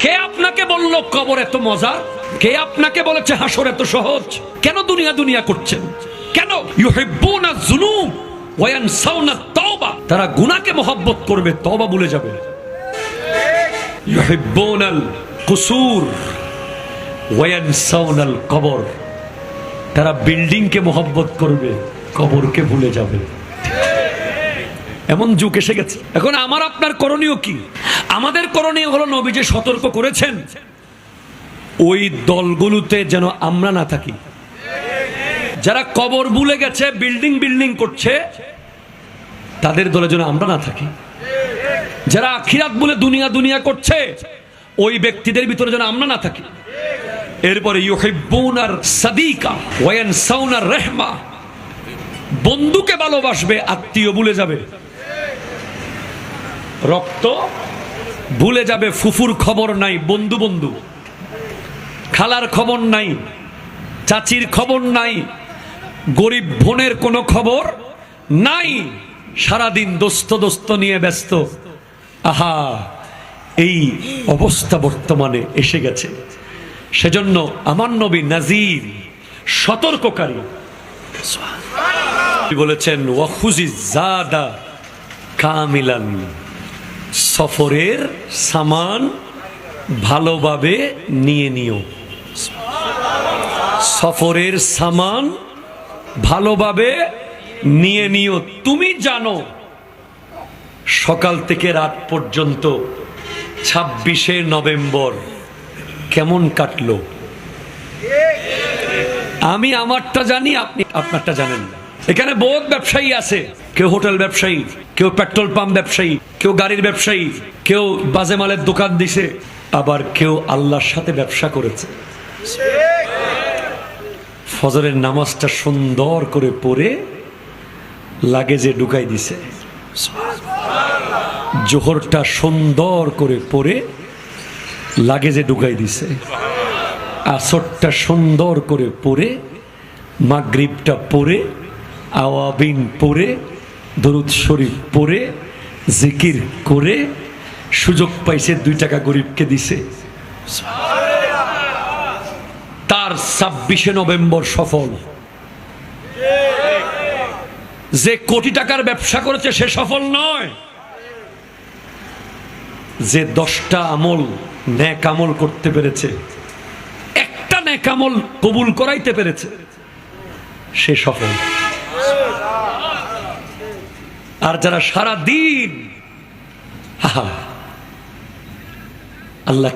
কে আপনাকে বলল কবর এত মজা? কে আপনাকে বলেছে হাসর এত সহজ? কেন দুনিয়া দুনিয়া করছেন? কেন? ইউহিব্বুনা যুনুব ওয়া ইয়ানসাউনা তাওবা। তারা গুনাহকে মহব্বত করবে, তওবা ভুলে যাবে। ইউহিব্বুনাল কুসুর ওয়া ইয়ানসাউনাল কবর। তারা বিল্ডিংকে মহব্বত করবে, কবরকে ভুলে যাবে। এমন যুগ এসে গেছে। এখন আমার আপনার করণীয় কি? আমাদের করণীয় হলো নবী যে সতর্ক করেছেন ওই দলগুলোতে যেন আমরা না থাকি। যারা কবর ভুলে গেছে, বিল্ডিং বিল্ডিং করছে, তাদের দলে যেন আমরা না থাকি। যারা আখিরাত বলে দুনিয়া দুনিয়া করছে, ওই ব্যক্তিদের ভিতরে যেন আমরা না থাকি। এরপরে ইউহিব্বুনার সাদিকা ওয়া ইয়ানসাউনার রাহমা। বন্ধুকে ভালোবাসবে, আত্মীয় ভুলে যাবে। রক্ত ভুলে যাবে, ফুফুর খবর নাই, বন্ধু বন্ধু। খালার খবর নাই, চাচির খবর নাই, গরিব বোনের কোনো খবর নাই। সারাদিন দোস্ত দোস্ত নিয়ে ব্যস্ত। আহা, এই অবস্থা বর্তমানে এসে গেছে। সেজন্য আমার নবী নাজির, সতর্ককারী, বলেছেন ওয়াখুজি জাদা কামিলান। সফরের সামান ভালোভাবে নিয়ে নিও। সফরের সামান ভালোভাবে নিয়ে নিও। তুমি জানো সকাল থেকে রাত পর্যন্ত 26শে নভেম্বর কেমন কাটলো। আমি আমারটা জানি, আপনি আপনারটা জানেন না। এখানে বহুত ব্যবসায়ী আছে, কেউ হোটেল ব্যবসায়ী, কেউ পেট্রোল পাম্প ব্যবসায়ী, কেউ গাড়ির ব্যবসায়ী, কেউ বাজে মালের দোকান দিছে, আবার কেউ আল্লাহর সাথে ব্যবসা করেছে। ফজরের নামাজটা সুন্দর করে পড়ে লাগেজে ঢুকাই দিছে। জোহরটা সুন্দর করে পড়ে লাগেজে ঢুকাই দিছে। আসরটা সুন্দর করে পড়ে, মাগরিবটা পড়ে, আওয়াবিন পড়ে, দরুদ শরীফ পড়ে, জিকির করে সুযোগ পাইছে 2 টাকা গরিবকে দিছে। তার 26শে নভেম্বর সফল। যে কোটি টাকার ব্যবসা করেছে সে সফল নয়। যে 10টা আমল, নেক আমল করতে পেরেছে, একটা নেক আমল কবুল করাইতে পেরেছে, সে সফল। আর যারা সারা দিন আল্লাহ